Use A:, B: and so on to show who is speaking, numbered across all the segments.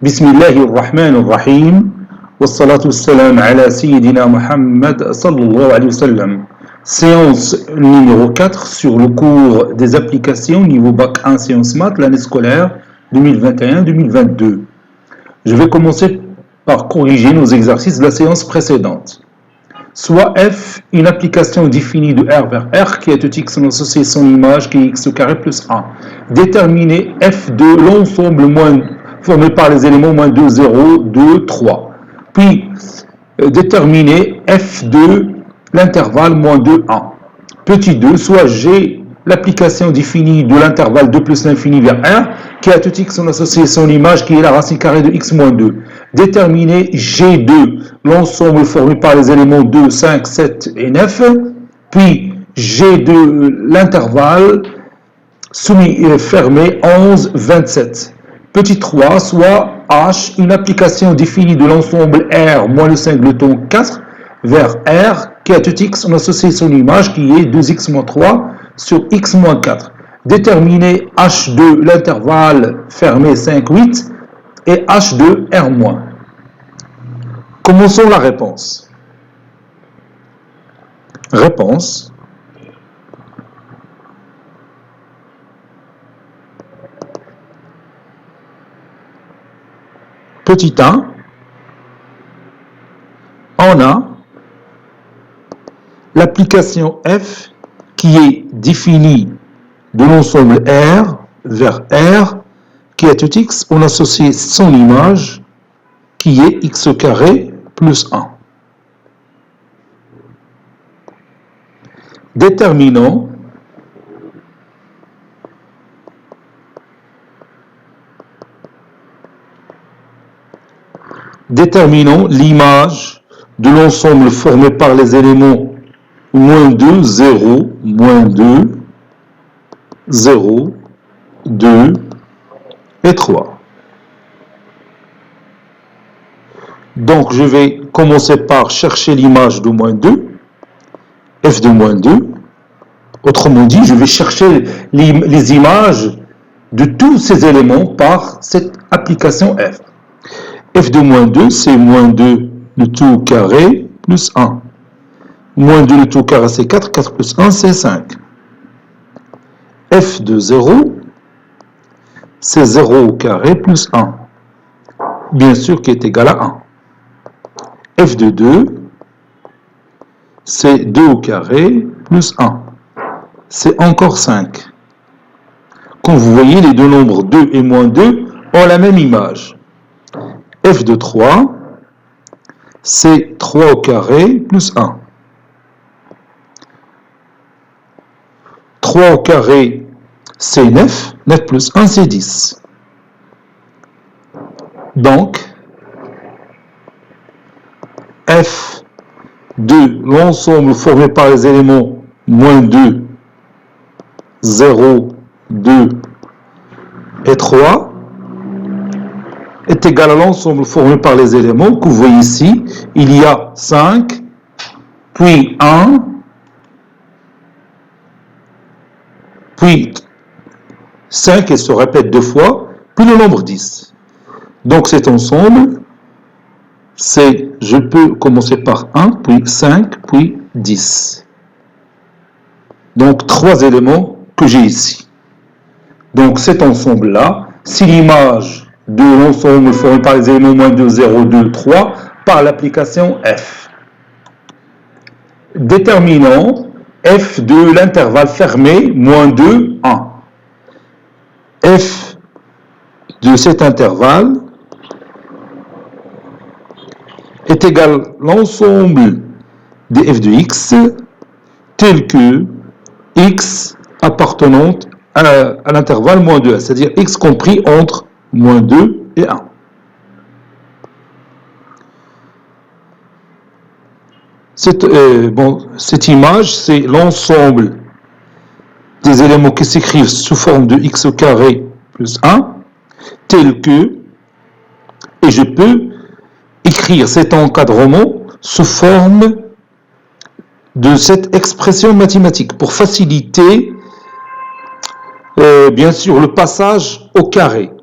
A: بسم الله الرحمن الرحيم والصلاة والسلام على سيدنا Muhammad sallallahu alayhi wa sallam. Séance numéro 4 sur le cours des applications niveau bac 1 sciences maths l'année scolaire 2021-2022. Je vais commencer par corriger nos exercices de la séance précédente. Soit F, une application définie de R vers R qui est x en associé son image qui est x au carré plus 1. Déterminer F de l'ensemble formé par les éléments moins 2, 0, 2, 3. Puis, déterminer F de l'intervalle moins 2, 1. Petit 2, soit G, l'application définie de l'intervalle 2 plus l'infini vers R, qui a tout x en associé son image, qui est la racine carrée de x moins 2. Déterminer G2, l'ensemble formé par les éléments 2, 5, 7 et 9. Puis, G2, l'intervalle fermé 11, 27. Petit 3, soit H, une application définie de l'ensemble R moins le singleton 4 vers R qui a tout x en associé son image qui est 2x moins 3 sur x moins 4. Déterminer H2, l'intervalle fermé 5, 8 et H2, R moins. Commençons la réponse. Réponse. Petit 1, on a l'application F qui est définie de l'ensemble R vers R qui a tout x, on associe son image qui est x au carré plus 1. Déterminons l'image de l'ensemble formé par les éléments moins 2, 0, moins 2, 0, 2 et 3. Donc je vais commencer par chercher l'image de moins 2, f de moins 2. Autrement dit, je vais chercher les images de tous ces éléments par cette application f. F de moins 2, c'est moins 2 le tout carré plus 1. Moins 2 le tout carré, c'est 4. 4 plus 1, c'est 5. F de 0, c'est 0 au carré plus 1. Bien sûr, qui est égal à 1. F de 2, c'est 2 au carré plus 1. C'est encore 5. Comme vous voyez, les deux nombres 2 et moins 2 ont la même image. F de 3, c'est 3 au carré plus 1. 3 au carré, c'est 9. 9 plus 1, c'est 10. Donc, F de l'ensemble formé par les éléments moins 2, 0, 2 et 3 est égal à l'ensemble formé par les éléments que vous voyez ici. Il y a 5, puis 1, puis 5 et se répète deux fois, puis le nombre 10. Donc cet ensemble, je peux commencer par 1, puis 5, puis 10. Donc 3 éléments que j'ai ici. Donc cet ensemble-là, si l'image de l'ensemble formé par les éléments moins 2, 0, 2, 3 par l'application F. Déterminons F de l'intervalle fermé moins 2, 1. F de cet intervalle est égal à l'ensemble des f de x tel que x appartenant à l'intervalle moins 2, c'est-à-dire x compris entre moins 2 et 1. Cette image, c'est l'ensemble des éléments qui s'écrivent sous forme de x au carré plus 1, tel que, et je peux écrire cet encadrement sous forme de cette expression mathématique pour faciliter bien sûr le passage au carré.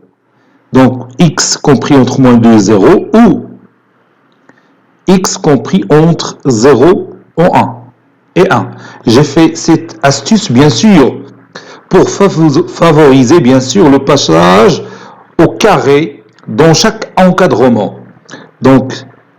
A: Donc, x compris entre moins 2 et 0 ou x compris entre 0 et 1. J'ai fait cette astuce, bien sûr, pour favoriser, bien sûr, le passage au carré dans chaque encadrement. Donc,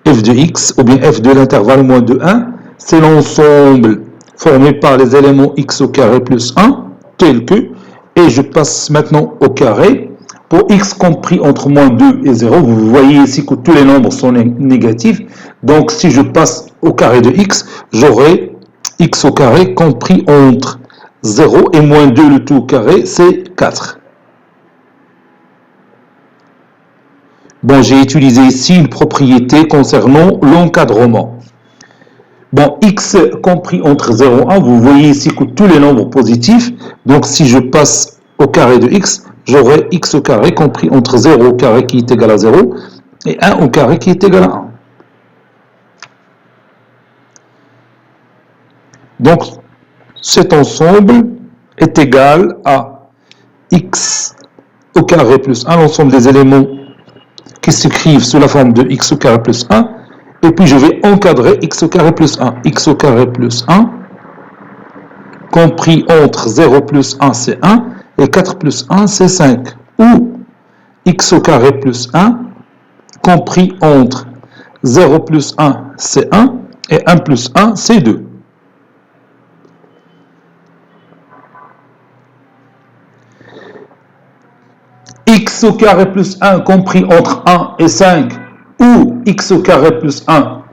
A: f de x, ou bien f de l'intervalle moins de 1, c'est l'ensemble formé par les éléments x au carré plus 1, tel que, et je passe maintenant au carré, pour x compris entre moins 2 et 0, vous voyez ici que tous les nombres sont négatifs, donc si je passe au carré de x, j'aurai x au carré compris entre 0 et moins 2, le tout au carré, c'est 4. Bon, j'ai utilisé ici une propriété concernant l'encadrement. Bon, x compris entre 0 et 1, vous voyez ici que tous les nombres positifs, donc si je passe au carré de x, j'aurai x au carré compris entre 0 au carré qui est égal à 0 et 1 au carré qui est égal à 1. Donc, cet ensemble est égal à x au carré plus 1, l'ensemble des éléments qui s'écrivent sous la forme de x au carré plus 1, et puis je vais encadrer x au carré plus 1. x au carré plus 1, compris entre 0 plus 1, c'est 1, et 4 plus 1, c'est 5. Ou x au carré plus 1, compris entre 0 plus 1, c'est 1, et 1 plus 1, c'est 2. X au carré plus 1 compris entre 1 et 5 ou x au carré plus 1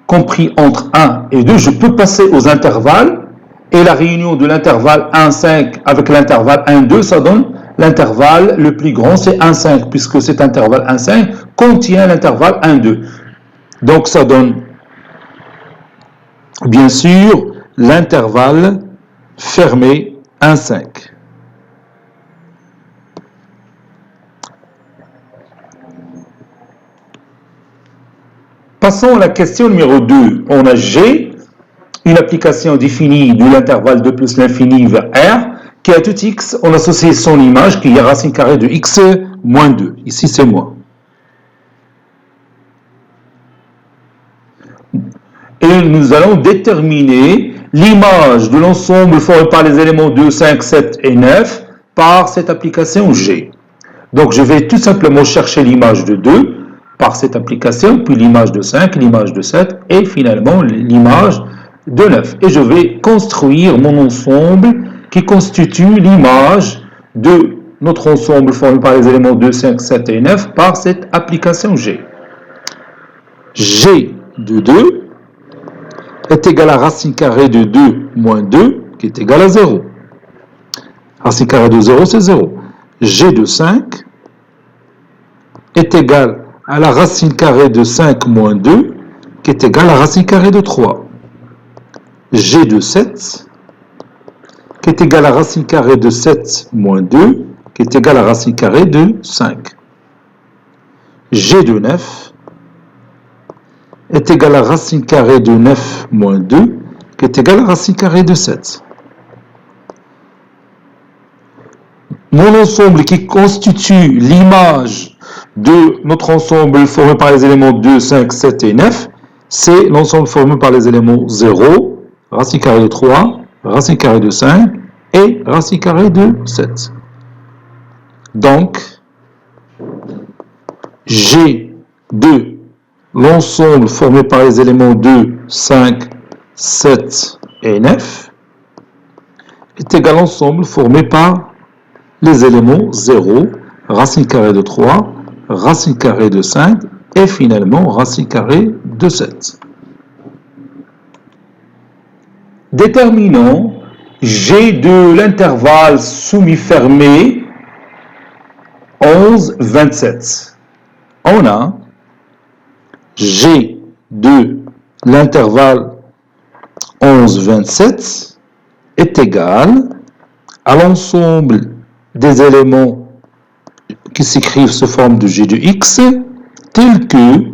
A: compris entre 1 et 2, je peux passer aux intervalles et la réunion de l'intervalle 1, 5 avec l'intervalle 1, 2, ça donne l'intervalle le plus grand, c'est 1, 5, puisque cet intervalle 1, 5 contient l'intervalle 1, 2. Donc ça donne bien sûr l'intervalle fermé 1, 5. Passons à la question numéro 2. On a G, une application définie de l'intervalle 2 plus l'infini vers R, qui a tout x, on associe son image qui est racine carrée de x moins 2. Ici, c'est moi. Et nous allons déterminer l'image de l'ensemble formé par les éléments 2, 5, 7 et 9 par cette application G. Donc, je vais tout simplement chercher l'image de 2 par cette application, puis l'image de 5, l'image de 7 et finalement l'image de 9. Et je vais construire mon ensemble qui constitue l'image de notre ensemble formé par les éléments 2, 5, 7 et 9 par cette application G. G de 2 est égal à racine carrée de 2 moins 2 qui est égal à 0. Racine carrée de 0, c'est 0. G de 5 est égal à la racine carrée de 5 moins 2, qui est égale à la racine carrée de 3. G de 7, qui est égal à la racine carrée de 7 moins 2, qui est égal à la racine carrée de 5. G de 9 est égal à la racine carrée de 9 moins 2, qui est égal à la racine carrée de 7. Mon ensemble qui constitue l'image de notre ensemble formé par les éléments 2, 5, 7 et 9, c'est l'ensemble formé par les éléments 0, racine carrée de 3, racine carrée de 5 et racine carrée de 7. Donc, G de l'ensemble formé par les éléments 2, 5, 7 et 9 est égal à l'ensemble formé par les éléments 0, racine carrée de 3, racine carrée de 5 et finalement racine carrée de 7. Déterminons G de l'intervalle semi-fermé 11, 27. On a G de l'intervalle 11, 27 est égal à l'ensemble des éléments qui s'écrivent sous forme de G de x, tel que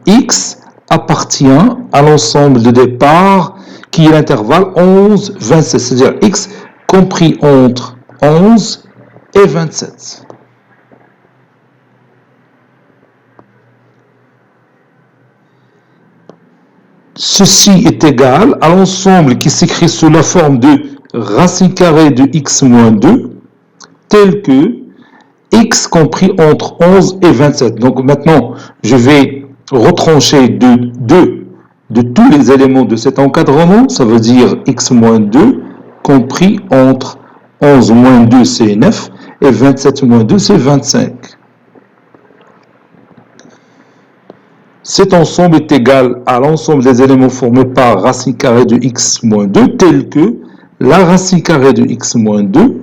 A: x appartient à l'ensemble de départ qui est l'intervalle 11, 27, c'est-à-dire x compris entre 11 et 27. ceci est égal à l'ensemble qui s'écrit sous la forme de racine carrée de x moins 2, tel que x compris entre 11 et 27. Donc maintenant, je vais retrancher de tous les éléments de cet encadrement, ça veut dire x moins 2 compris entre 11 moins 2 c'est 9 et 27 moins 2 c'est 25. Cet ensemble est égal à l'ensemble des éléments formés par racine carrée de x moins 2, tel que la racine carrée de x moins 2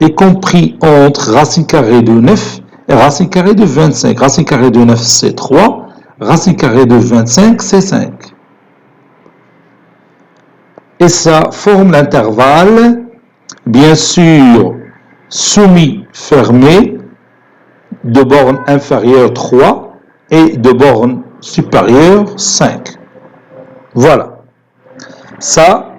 A: est compris entre racine carrée de 9 et racine carrée de 25. Racine carrée de 9 c'est 3, racine carrée de 25 c'est 5. Et ça forme l'intervalle, bien sûr, semi-fermé de borne inférieure 3 et de borne supérieure 5. Voilà. Ça,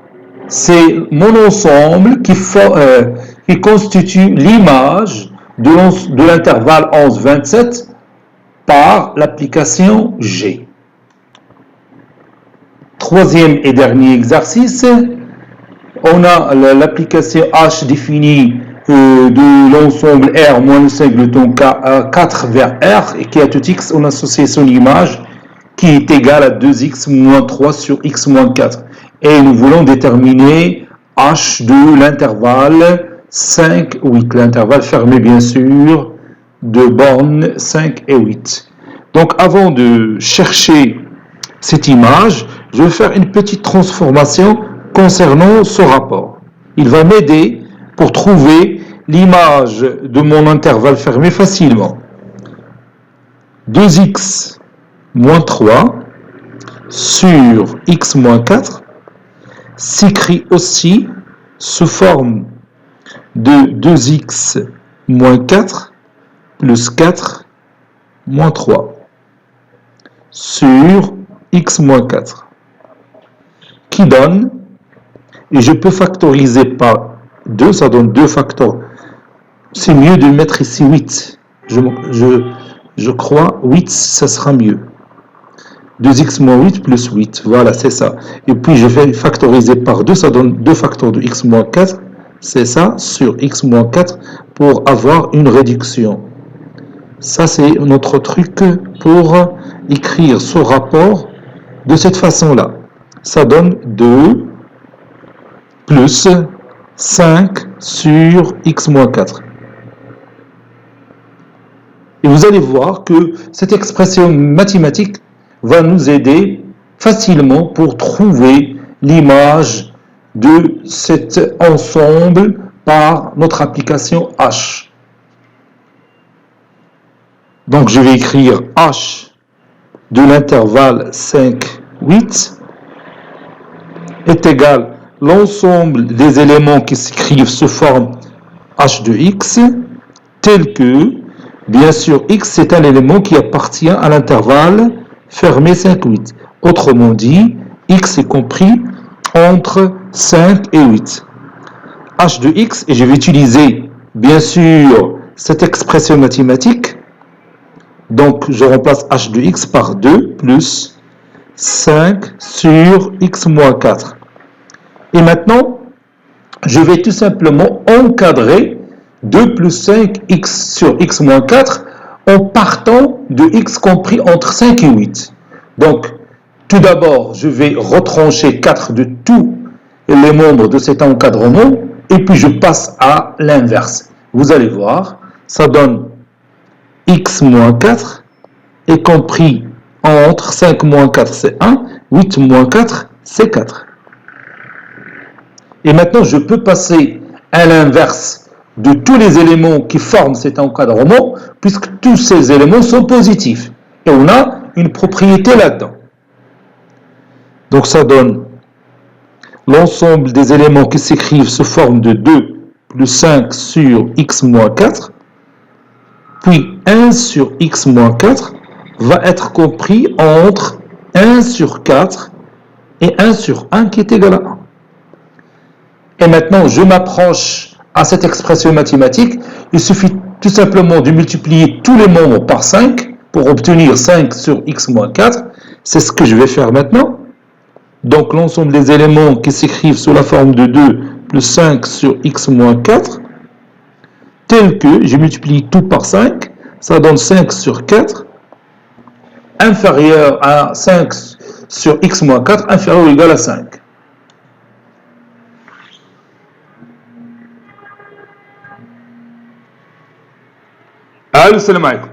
A: c'est mon ensemble qui constitue l'image de l'intervalle 11-27 par l'application G. Troisième et dernier exercice, on a l'application H définie de l'ensemble R moins le singleton 4 vers R et qui a tout X, on associe son image qui est égale à 2X moins 3 sur X moins 4. Et nous voulons déterminer H de l'intervalle 5 et 8, l'intervalle fermé bien sûr de bornes 5 et 8. Donc avant de chercher cette image, je vais faire une petite transformation concernant ce rapport. Il va m'aider pour trouver l'image de mon intervalle fermé facilement. 2x moins 3 sur x moins 4 s'écrit aussi sous forme de 2x moins 4 plus 4 moins 3 sur x moins 4 qui donne, et je peux factoriser par 2, ça donne 2 facteurs. C'est mieux de mettre ici 8. Je crois 8, ça sera mieux. 2x moins 8 plus 8, voilà, c'est ça. Et puis je vais factoriser par 2, ça donne 2 facteurs de x moins 4, c'est ça, sur x moins 4, pour avoir une réduction. Ça, c'est notre truc pour écrire ce rapport de cette façon-là. Ça donne 2 plus 5 sur x moins 4. Et vous allez voir que cette expression mathématique va nous aider facilement pour trouver l'image de cet ensemble par notre application H. Donc je vais écrire H de l'intervalle 5, 8 est égal l'ensemble des éléments qui s'écrivent sous forme h de x, tel que, bien sûr, x c'est un élément qui appartient à l'intervalle fermé 5, 8. Autrement dit, x est compris entre 5 et 8. h de x, et je vais utiliser, bien sûr, cette expression mathématique. Donc, je remplace h de x par 2 plus 5 sur x moins 4. Et maintenant, je vais tout simplement encadrer 2 plus 5x sur x moins 4 en partant de x compris entre 5 et 8. Donc, tout d'abord, je vais retrancher 4 de tous les membres de cet encadrement et puis je passe à l'inverse. Vous allez voir, ça donne x moins 4 est compris entre 5 moins 4 c'est 1, 8 moins 4 c'est 4. Et maintenant, je peux passer à l'inverse de tous les éléments qui forment cet encadrement, puisque tous ces éléments sont positifs. Et on a une propriété là-dedans. Donc ça donne l'ensemble des éléments qui s'écrivent sous forme de 2 plus 5 sur x moins 4, puis 1 sur x moins 4 va être compris entre 1 sur 4 et 1 sur 1 qui est égal à 1. Et maintenant, je m'approche à cette expression mathématique. Il suffit tout simplement de multiplier tous les membres par 5 pour obtenir 5 sur x moins 4. C'est ce que je vais faire maintenant. Donc l'ensemble des éléments qui s'écrivent sous la forme de 2 plus 5 sur x moins 4, tel que je multiplie tout par 5, ça donne 5 sur 4, inférieur à 5 sur x moins 4, inférieur ou égal à 5. Allô, salam alaikum.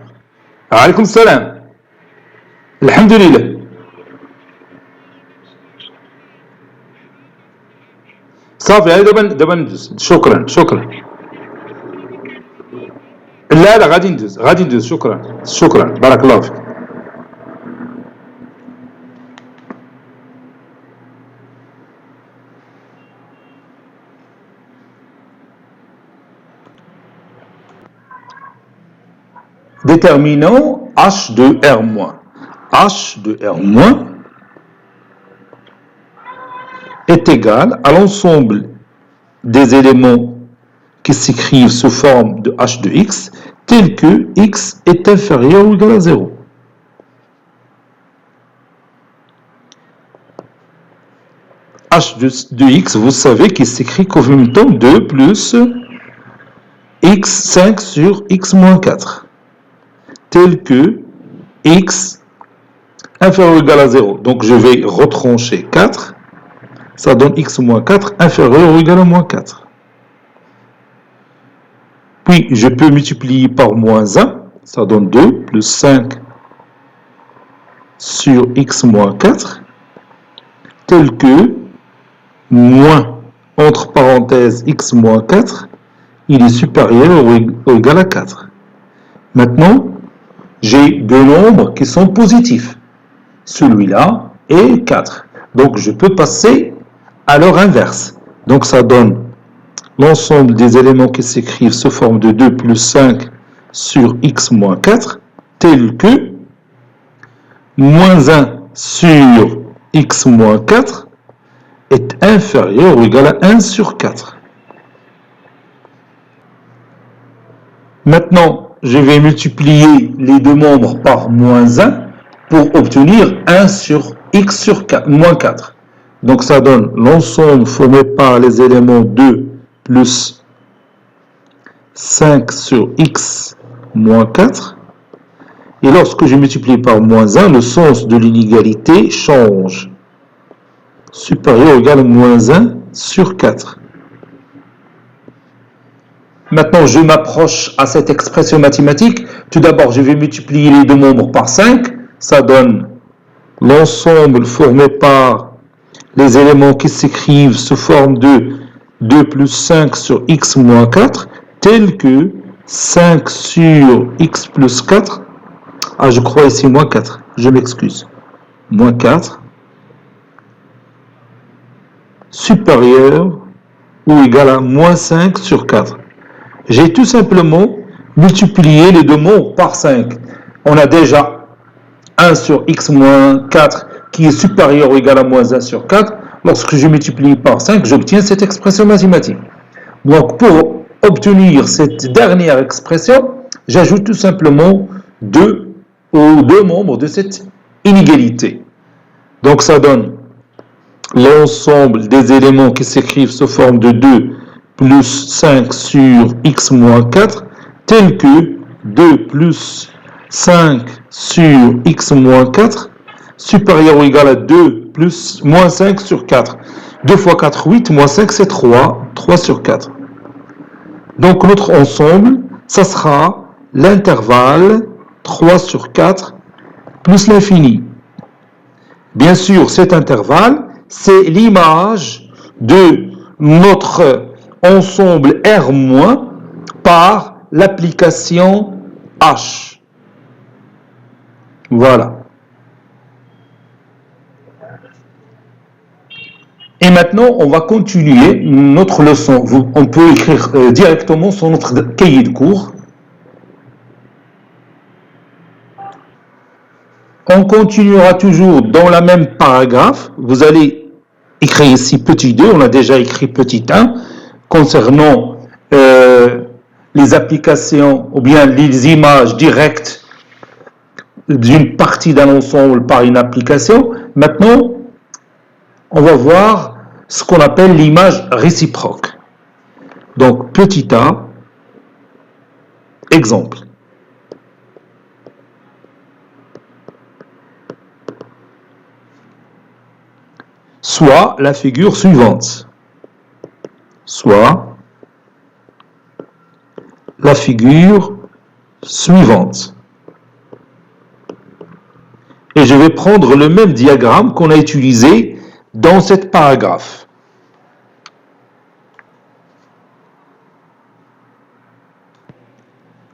A: Alaikum salam. Alhamdulillah. صافي هذا دابا ندوز. شكرا. لا غادي ندوز شكرا بارك الله فيك. Déterminons H de R-. H de R- est égal à l'ensemble des éléments qui s'écrivent sous forme de H de X, tel que X est inférieur ou égal à 0. H de X, vous savez qu'il s'écrit comme même temps 2 plus X5 sur X moins 4. Tel que x inférieur ou égal à 0. Donc je vais retrancher 4. Ça donne x moins 4 inférieur ou égal à moins 4. Puis je peux multiplier par moins 1. Ça donne 2 plus 5 sur x moins 4. Tel que moins, entre parenthèses, x moins 4, il est supérieur ou égal à 4. Maintenant, j'ai deux nombres qui sont positifs. Celui-là et 4. Donc, je peux passer à leur inverse. Donc, ça donne l'ensemble des éléments qui s'écrivent sous forme de 2 plus 5 sur x moins 4, tel que moins 1 sur x moins 4 est inférieur ou égal à 1 sur 4. Maintenant, je vais multiplier les deux membres par moins 1 pour obtenir 1 sur x sur 4, moins 4. Donc ça donne l'ensemble formé par les éléments 2 plus 5 sur x moins 4. Et lorsque je multiplie par moins 1, le sens de l'inégalité change. Supérieur ou égal à moins 1 sur 4. Maintenant, je m'approche à cette expression mathématique. Tout d'abord, je vais multiplier les deux membres par 5. Ça donne l'ensemble formé par les éléments qui s'écrivent sous forme de 2 plus 5 sur x moins 4, tel que 5 sur x plus 4. Ah, je crois ici moins 4. Je m'excuse. Moins 4 supérieur ou égal à moins 5 sur 4. J'ai tout simplement multiplié les deux nombres par 5. On a déjà 1 sur x moins 4 qui est supérieur ou égal à moins 1 sur 4. Lorsque je multiplie par 5, j'obtiens cette expression mathématique. Donc, pour obtenir cette dernière expression, j'ajoute tout simplement 2 aux deux membres de cette inégalité. Donc, ça donne l'ensemble des éléments qui s'écrivent sous forme de 2 plus 5 sur x moins 4, tel que 2 plus 5 sur x moins 4, supérieur ou égal à 2 plus moins 5 sur 4. 2 fois 4, 8, moins 5, c'est 3. 3 sur 4. Donc notre ensemble, ça sera l'intervalle 3 sur 4 plus l'infini. Bien sûr, cet intervalle, c'est l'image de notre ensemble R- par l'application H. Voilà. Et maintenant, on va continuer notre leçon. On peut écrire directement sur notre cahier de cours. On continuera toujours dans la même paragraphe. Vous allez écrire ici petit 2, on a déjà écrit petit 1, concernant les applications ou bien les images directes d'une partie d'un ensemble par une application. Maintenant, on va voir ce qu'on appelle l'image réciproque. Donc, petit a, exemple. Soit la figure suivante. Soit la figure suivante. Et je vais prendre le même diagramme qu'on a utilisé dans cette paragraphe.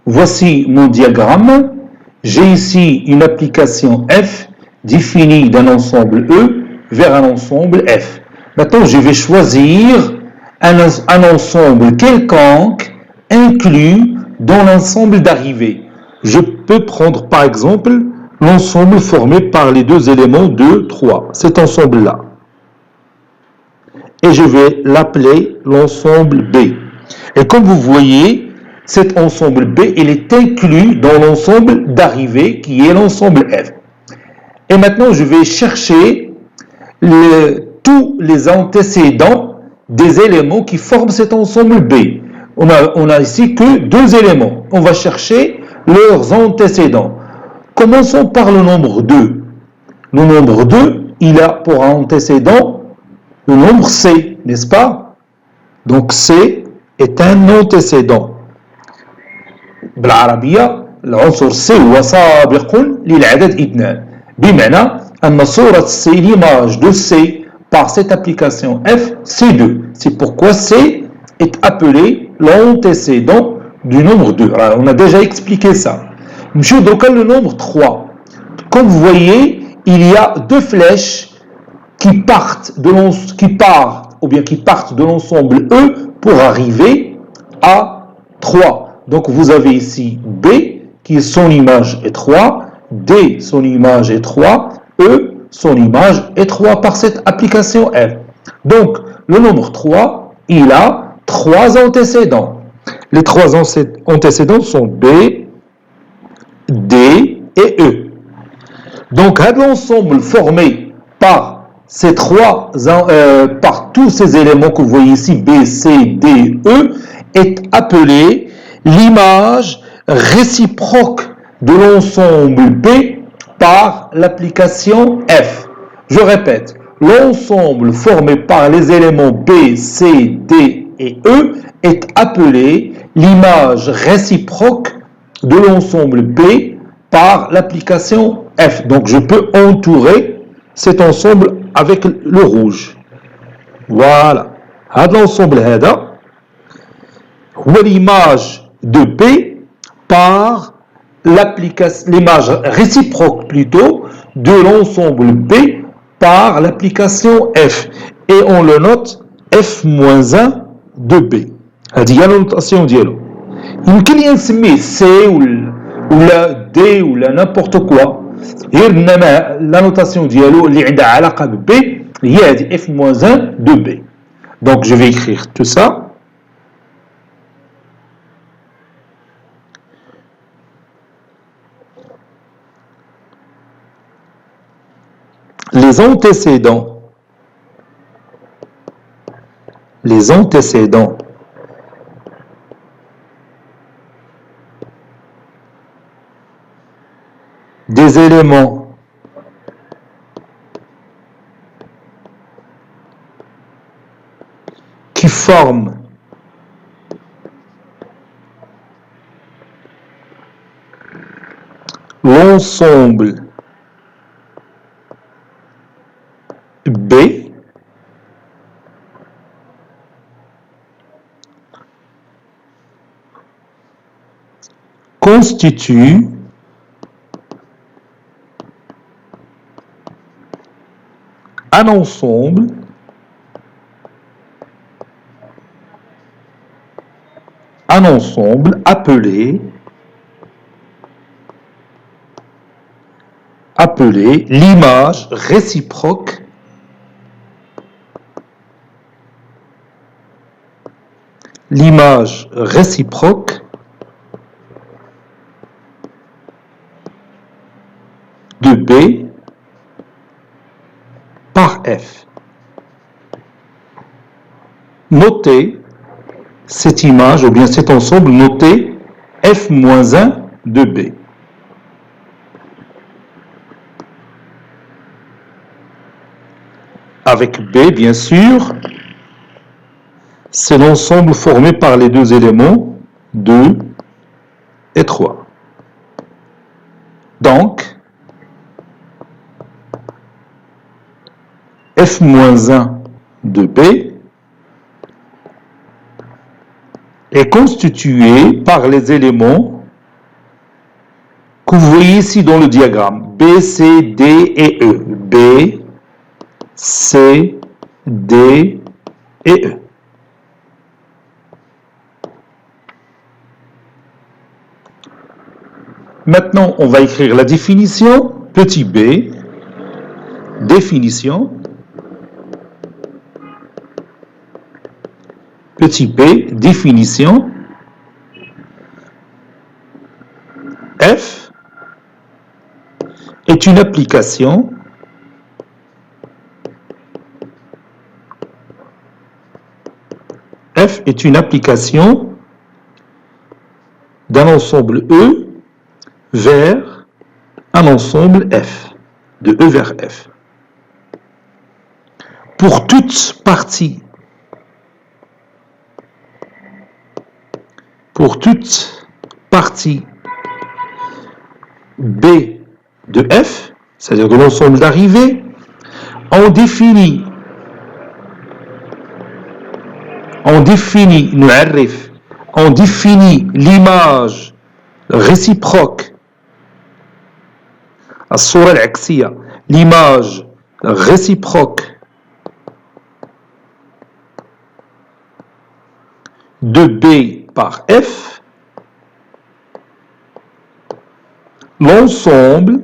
A: Voici mon diagramme. J'ai ici une application F définie d'un ensemble E vers un ensemble F. Maintenant, je vais choisir un ensemble quelconque inclus dans l'ensemble d'arrivée. Je peux prendre par exemple l'ensemble formé par les deux éléments 2, 3, cet ensemble-là. Et je vais l'appeler l'ensemble B. Et comme vous voyez, cet ensemble B, il est inclus dans l'ensemble d'arrivée qui est l'ensemble F. Et maintenant, je vais chercher tous les antécédents des éléments qui forment cet ensemble B. On a ici que deux éléments. On va chercher leurs antécédents. Commençons par le nombre 2. Le nombre 2, il a pour antécédent le nombre C, n'est-ce pas? Donc C est un antécédent. بالعربية العنصر C هو سابق للعدد 2 بمعنى أن صورة C, l'image de C par cette application F, c'est 2. C'est pourquoi C est appelé l'antécédent du nombre 2. Alors, on a déjà expliqué ça. Monsieur, donc le nombre 3. Comme vous voyez, il y a deux flèches qui partent de l'ensemble E pour arriver à 3. Donc vous avez ici B qui son image est 3, D son image est 3, E son image est 3 par cette application F. Donc le nombre 3, il a trois antécédents. Les trois antécédents sont B, D et E. Donc l'ensemble formé par par tous ces éléments que vous voyez ici, B, C, D, E, est appelé l'image réciproque de l'ensemble B par l'application F. Je répète, l'ensemble formé par les éléments B, C, D et E est appelé l'image réciproque de l'ensemble B par l'application F. Donc je peux entourer cet ensemble avec le rouge. Voilà. L'ensemble هو l'image de B par l'image réciproque plutôt de l'ensemble B par l'application F. Et on le note F-1 de B. هذه هي النوتاسيون ديالو. يمكن لي نسميه C ولا D ولا n'importe quoi. غير انما لا نوتاسيون ديالو اللي عندها علاقه ب B هي هذه F-1 de B. Donc je vais écrire tout ça. Les antécédents des éléments qui forment l'ensemble B constitue un ensemble appelé l'image réciproque de B par F. Notez cette image, ou bien cet ensemble, notez F-1 de B. Avec B, bien sûr, c'est l'ensemble formé par les deux éléments 2 et 3. Donc, F-1 de B est constitué par les éléments que vous voyez ici dans le diagramme. B, C, D et E. B, C, D et E. Maintenant, on va écrire la définition. Petit b, définition. Petit b, définition. F est une application F est une application d'un ensemble E vers un ensemble F, de E vers F. Pour toute partie B de F, c'est-à-dire de l'ensemble d'arrivée, on définit l'image réciproque, l'image réciproque de B par F, l'ensemble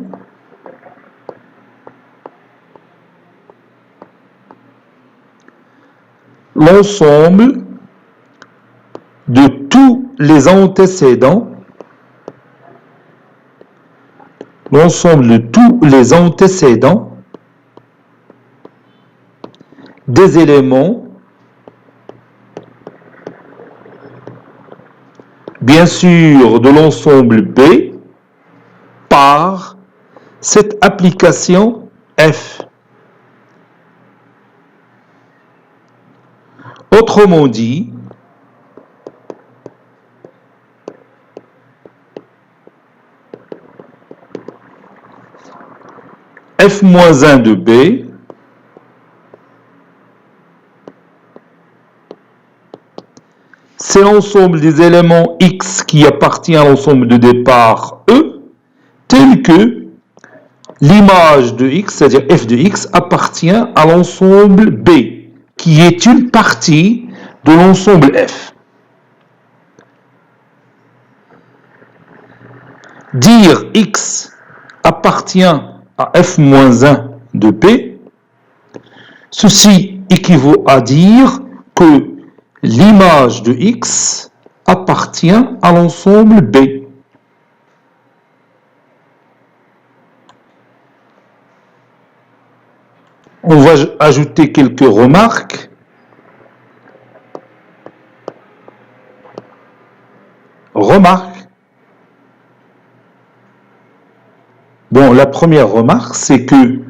A: de tous les antécédents des éléments, bien sûr, de l'ensemble B par cette application F. Autrement dit, F-1 de B c'est l'ensemble des éléments X qui appartient à l'ensemble de départ E, tel que l'image de X, c'est-à-dire F de X, appartient à l'ensemble B, qui est une partie de l'ensemble F. Dire X appartient à F-1 de B, ceci équivaut à dire que l'image de X appartient à l'ensemble B. On va ajouter quelques remarques. Bon, la première remarque, c'est que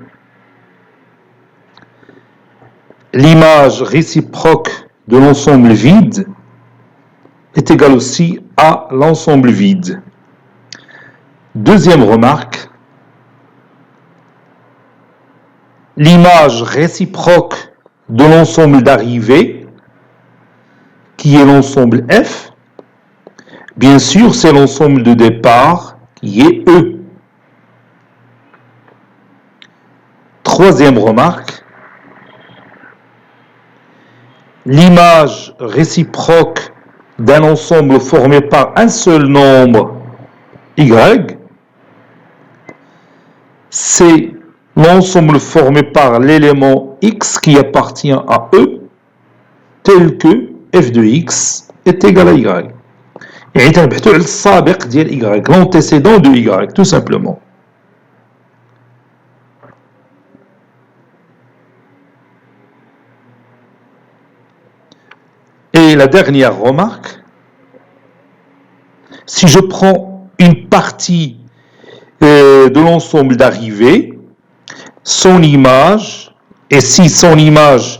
A: l'image réciproque de l'ensemble vide est égale aussi à l'ensemble vide. Deuxième remarque, l'image réciproque de l'ensemble d'arrivée, qui est l'ensemble F, bien sûr, c'est l'ensemble de départ qui est E. Troisième remarque, l'image réciproque d'un ensemble formé par un seul nombre Y, c'est l'ensemble formé par l'élément X qui appartient à E, tel que F de X est égal à Y. Et l'antécédent de Y, tout simplement. Et la dernière remarque, si je prends une partie de l'ensemble d'arrivées, son image, et si son image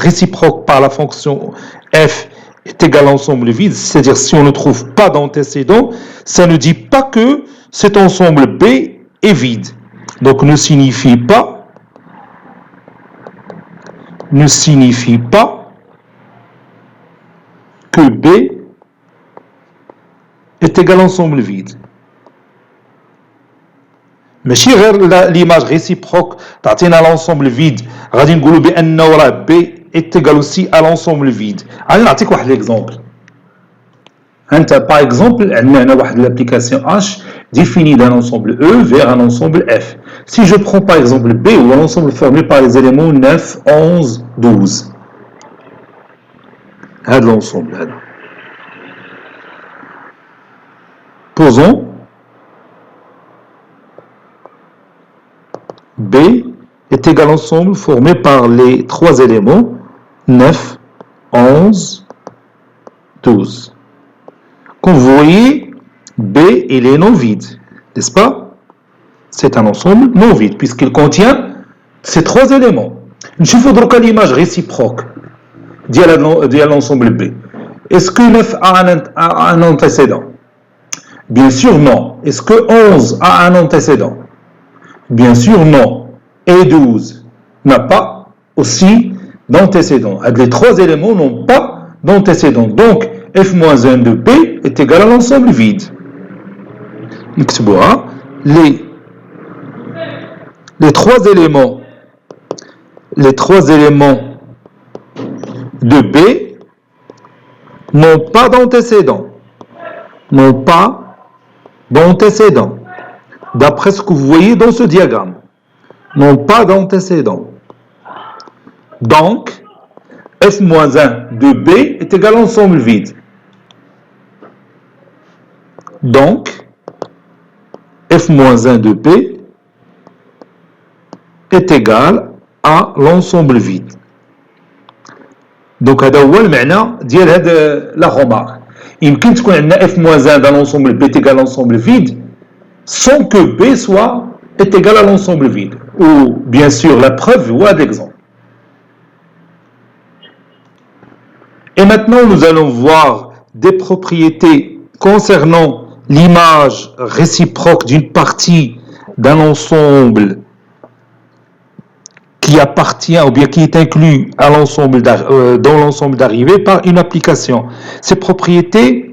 A: réciproque par la fonction f est égale à l'ensemble vide, c'est-à-dire si on ne trouve pas d'antécédent, ça ne dit pas que cet ensemble B est vide. Donc ne signifie pas que B est égal à l'ensemble vide. Mais si l'image réciproque تعطينا l'ensemble vide غادي نقولوا بأنه راه B est égal aussi à l'ensemble vide. على نعطيك واحد l'exemple. انت par exemple عندنا هنا واحد l'application H définie d'un ensemble E vers un ensemble F. Si je prends par exemple B ou un ensemble formé par les éléments 9, 11, 12. هذا l'ensemble هذا. Posons B est égal à l'ensemble formé par les trois éléments 9, 11, 12. Comme vous voyez, B il est non vide, n'est-ce pas? C'est un ensemble non vide puisqu'il contient ces trois éléments. نشوفوا دركا l'image réciproque ديال l'ensemble B. Est-ce que 9 a un antécédent? Bien sûr non. Est-ce que 11 a un antécédent? Bien sûr non. Et 12 n'a pas aussi d'antécédent. Les trois éléments n'ont pas d'antécédent. Donc f-1 de B est égal à l'ensemble vide. Les trois éléments de B n'ont pas d'antécédent. D'après ce que vous voyez dans ce diagramme. N'ont pas d'antécédent. Donc, f-1 de B est égal à l'ensemble vide. Donc, f-1 de B est égal à l'ensemble vide. Donc, هذا هو المعنى ديال هذا la remarque. يمكن تكون عندنا f-1 dans l'ensemble B est égal à l'ensemble vide sans que B est égal à l'ensemble vide. Ou bien sûr la preuve ou l'exemple. Et maintenant nous allons voir des propriétés concernant l'image réciproque d'une partie d'un ensemble qui appartient ou bien qui est inclus à l'ensemble dans l'ensemble d'arrivée par une application. Ces propriétés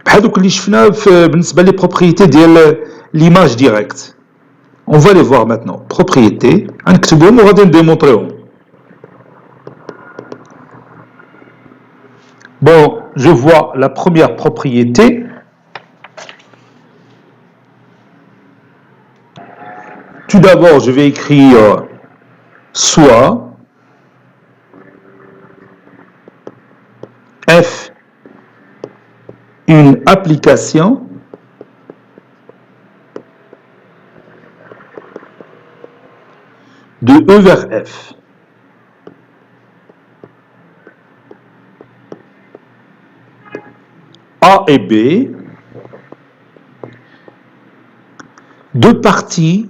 A: بحال اللي شفنا بالنسبه لي propriétés ديال l'image directe. On va les voir maintenant. Propriétés, غنكتبهم وغادي نديمونطريهم. Bon, je vois la première propriété. Tout d'abord, je vais écrire soit F une application de E vers F. A et B, deux parties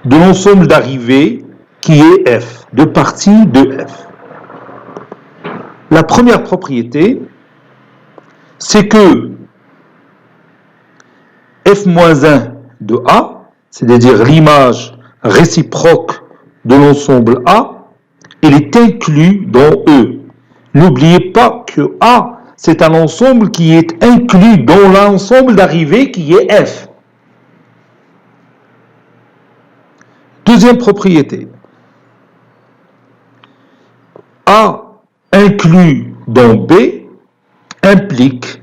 A: de l'ensemble d'arrivée qui est F, deux parties de F. La première propriété, c'est que f-1 de A, c'est-à-dire l'image réciproque de l'ensemble A, elle est inclue dans E. N'oubliez pas que A, c'est un ensemble qui est inclus dans l'ensemble d'arrivée qui est F. Deuxième propriété. A inclus dans B implique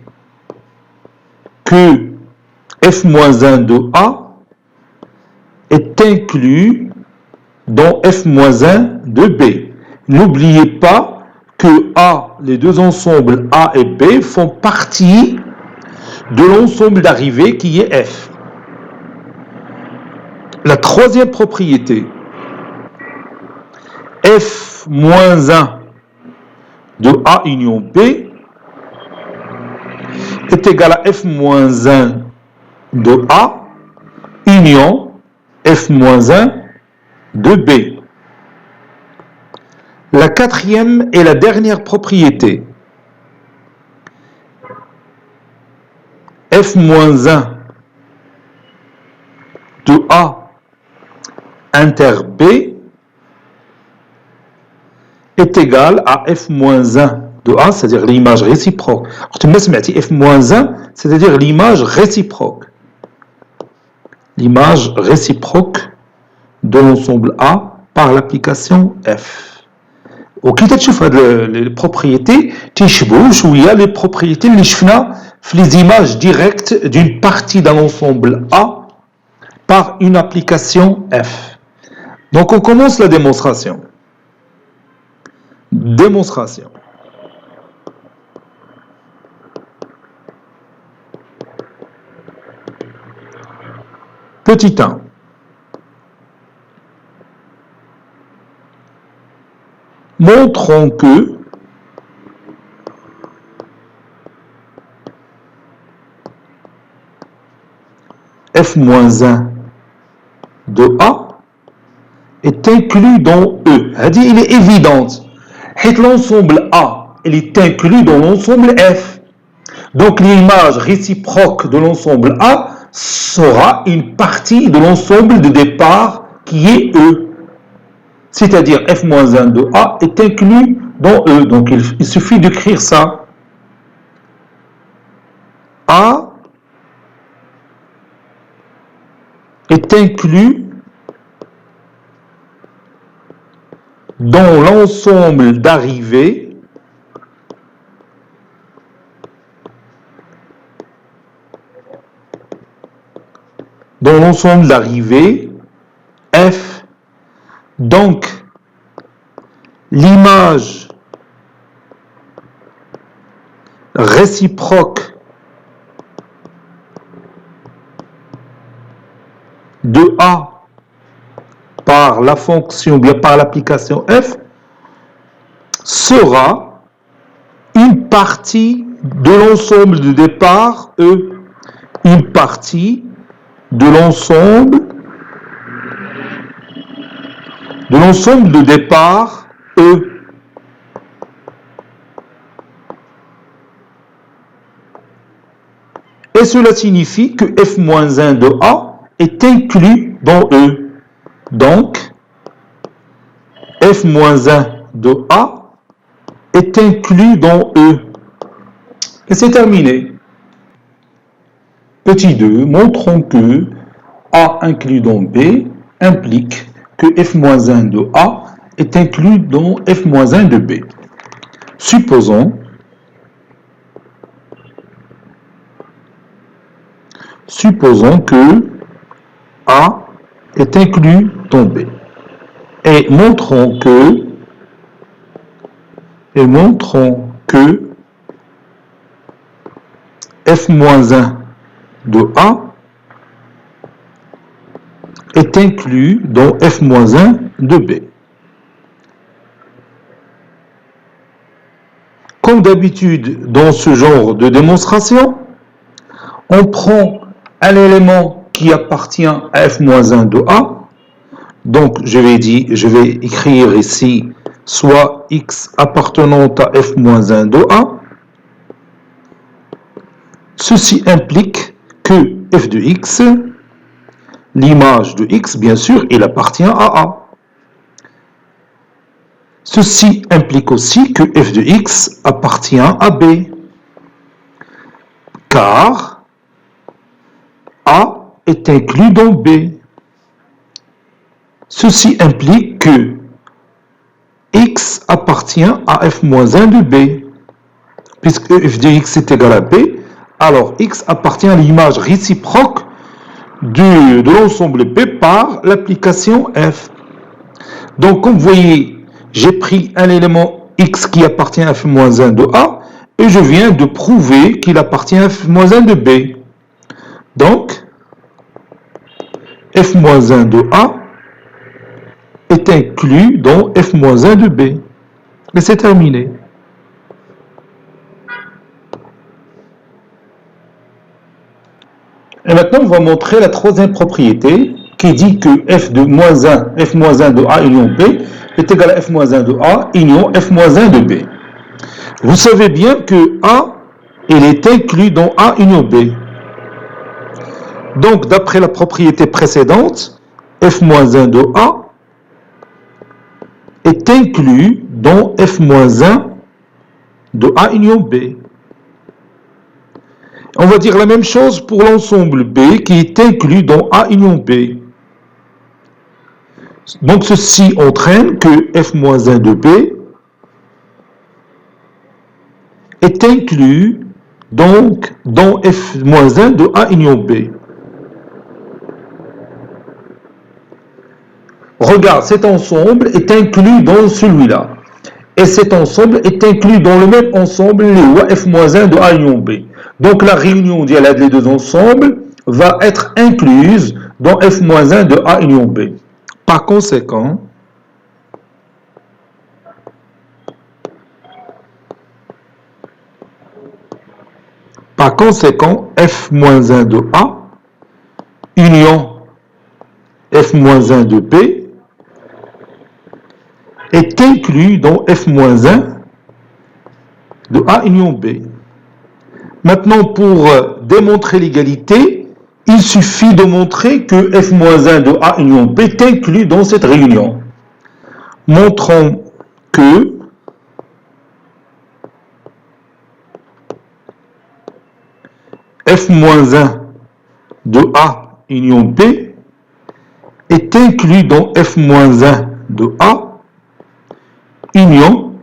A: que f-1 de A est inclus dans f-1 de B. N'oubliez pas que A, les deux ensembles A et B font partie de l'ensemble d'arrivée qui est F. La troisième propriété, f-1 de A union B est égal à f-1 de A union f-1 de B. La quatrième et la dernière propriété. f-1 de A inter B est égal à f-1 de A, c'est-à-dire l'image réciproque. f-1, c'est-à-dire l'image réciproque. L'image réciproque de l'ensemble A par l'application F. وكي تشوف هذه les propriétés تيشبهوا شويه les propriétés اللي شفنا في les images directes d'une partie d'un ensemble A par une application F. Donc on commence la démonstration. Démonstration. Petit 1. Montrons que f-1 de A est inclus dans E. Il est évident. L'ensemble A il est inclus dans l'ensemble F. Donc l'image réciproque de l'ensemble A sera une partie de l'ensemble de départ qui est E. C'est-à-dire f-1 de A est inclus dans E. Donc il suffit d'écrire ça. A est inclus dans l'ensemble d'arrivées F. Donc l'image réciproque de A par la fonction, bien par l'application F, sera une partie de l'ensemble de départ E. Une partie de l'ensemble de départ E. Et cela signifie que f-1 de A est inclus dans E. Donc, f-1 de A est inclus dans E. Et c'est terminé. Petit 2, montrons que A inclus dans B implique que f-1 de A est inclus dans f-1 de B. Supposons que A est inclus dans B. Et montrons que f-1 de A est inclus dans f-1 de B. Comme d'habitude dans ce genre de démonstration, on prend un élément qui appartient à f-1 de A. Donc je vais écrire ici soit x appartenant à f-1 de A. Ceci implique que f de x, l'image de x, bien sûr, il appartient à A. Ceci implique aussi que f de x appartient à B. Car A est inclus dans B. Ceci implique que x appartient à f-1 de B. Puisque f de x est égal à B, alors x appartient à l'image réciproque de l'ensemble B par l'application F. Donc, comme vous voyez, j'ai pris un élément x qui appartient à f-1 de A et je viens de prouver qu'il appartient à f-1 de B. Donc, f-1 de A est inclus dans f-1 de B. Et c'est terminé. Et maintenant, on va montrer la troisième propriété qui dit que f de moins 1, f-1 de A union B est égal à f-1 de A union f-1 de B. Vous savez bien que A, il est inclus dans A union B. Donc, d'après la propriété précédente, f-1 de A est inclus dans f-1 de A union B. On va dire la même chose pour l'ensemble B qui est inclus dans A union B. Donc, ceci entraîne que f-1 de B est inclus donc dans f-1 de A union B. Regarde, cet ensemble est inclus dans celui-là. Et cet ensemble est inclus dans le même ensemble, les f-1 de A union B. Donc la réunion des deux ensembles va être incluse dans f-1 de A union B. Par conséquent, f-1 de A union f-1 de B est inclus dans f-1 de A union B. Maintenant, pour démontrer l'égalité, il suffit de montrer que f-1 de A union B est inclus dans cette réunion. Montrons que f-1 de A union B est inclus dans f-1 de A union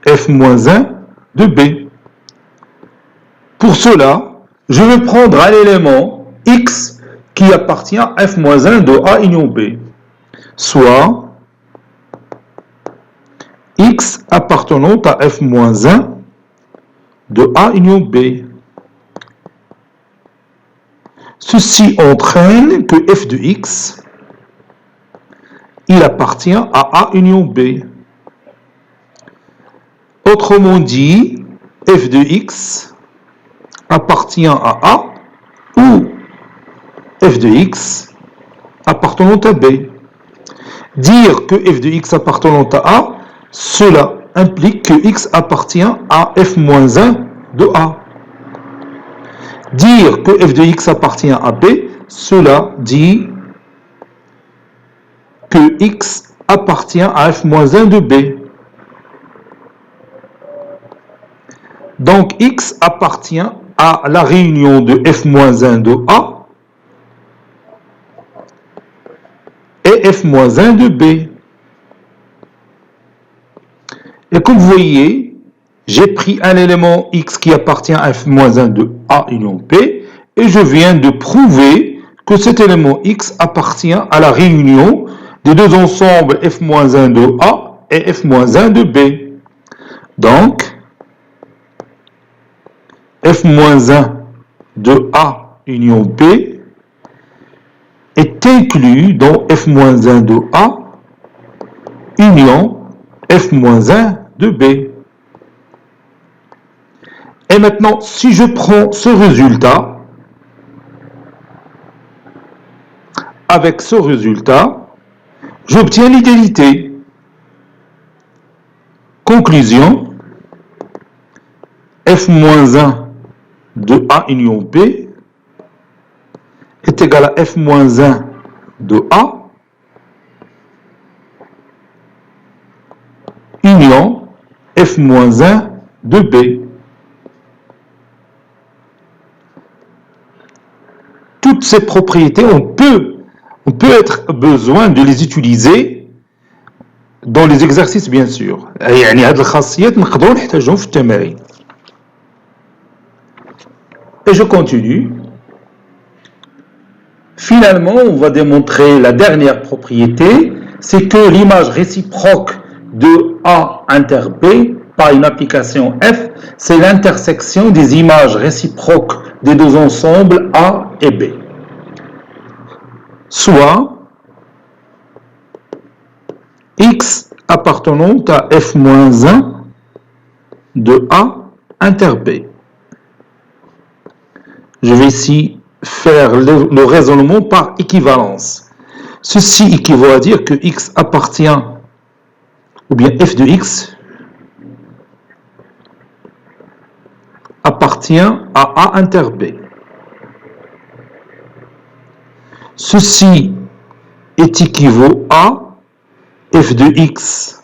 A: f-1 de B. Pour cela, je vais prendre un élément x qui appartient à f-1 de A union B, soit x appartenant à f-1 de A union B. Ceci entraîne que f de x, il appartient à A union B. Autrement dit, f de x appartient à A ou f de x appartenant à B. Dire que f de x appartenant à A, cela implique que x appartient à f-1 de A. Dire que f de x appartient à B, cela dit que x appartient à f-1 de B. Donc x appartient à la réunion de f-1 de A et f-1 de B. Et comme vous voyez, j'ai pris un élément x qui appartient à f-1 de A union B et je viens de prouver que cet élément x appartient à la réunion des deux ensembles f-1 de A et f-1 de B. Donc, f-1 de A union B est inclus dans f-1 de A union f-1 de B. Et maintenant, si je prends ce résultat, avec ce résultat, j'obtiens l'égalité. Conclusion, f-1 de A union B est égal à f-1 de A union f-1 de B. Toutes ces propriétés, on peut être besoin de les utiliser dans les exercices, bien sûr. يعني هذه الخاصيات نقدروا نحتاجهم في التمارين. Et je continue. Finalement, on va démontrer la dernière propriété, c'est que l'image réciproque de A inter B par une application F, c'est l'intersection des images réciproques des deux ensembles A et B. Soit x appartenant à f-1 de A inter B. Je vais ici faire le raisonnement par équivalence. Ceci équivaut à dire que x appartient, ou bien f de x appartient à A inter B. Ceci est équivaut à f de x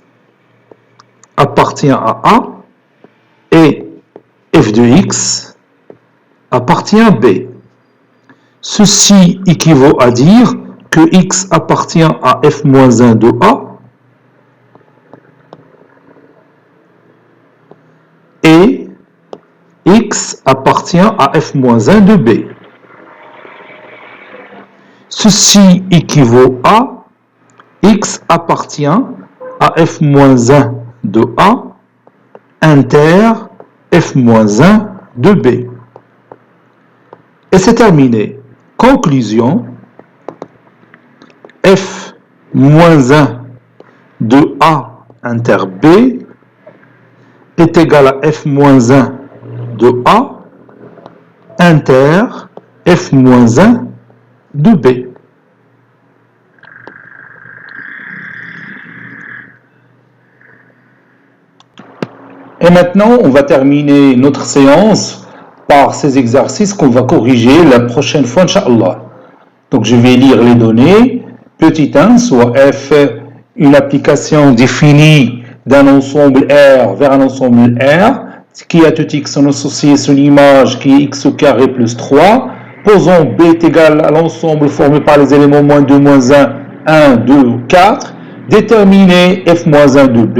A: appartient à A et f de x appartient à B. Ceci équivaut à dire que x appartient à f-1 de A et x appartient à f-1 de B. Ceci équivaut à x appartient à f-1 de A inter f-1 de B. Et c'est terminé. Conclusion, f-1 de A inter B est égal à f-1 de A inter f-1 de B. Et maintenant, on va terminer notre séance par ces exercices qu'on va corriger la prochaine fois, Inch'Allah. Donc, je vais lire les données. Petit 1, soit f, une application définie d'un ensemble R vers un ensemble R, qui a tout x en associé son image qui est x au carré plus 3. Posons B est égal à l'ensemble formé par les éléments moins 2, moins 1, 1, 2, 4. Déterminer f-1 de B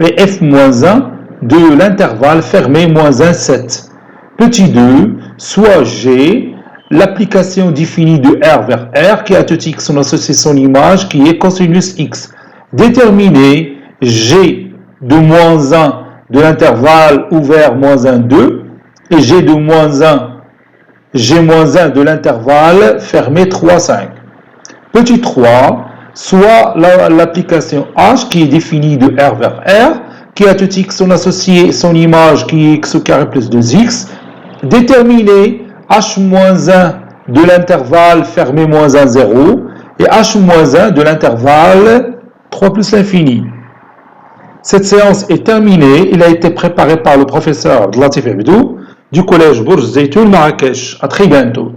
A: et f-1 de l'intervalle fermé moins 1, 7. Petit 2, soit G, l'application définie de R vers R qui a tout x en associé son image qui est cosinus x. Déterminer G de moins 1 de l'intervalle ouvert moins 1, 2 et G de moins 1, G-1 de l'intervalle fermé 3, 5. Petit 3, soit l'application H qui est définie de R vers R, qui a tout x en associé son image qui est x au carré plus 2x, déterminer H-1 de l'intervalle fermé moins 1, 0 et H-1 de l'intervalle 3 plus l'infini. Cette séance est terminée. Il a été préparé par le professeur Latif Abdou du collège Bourj Zeytoun Marrakech. À très bientôt.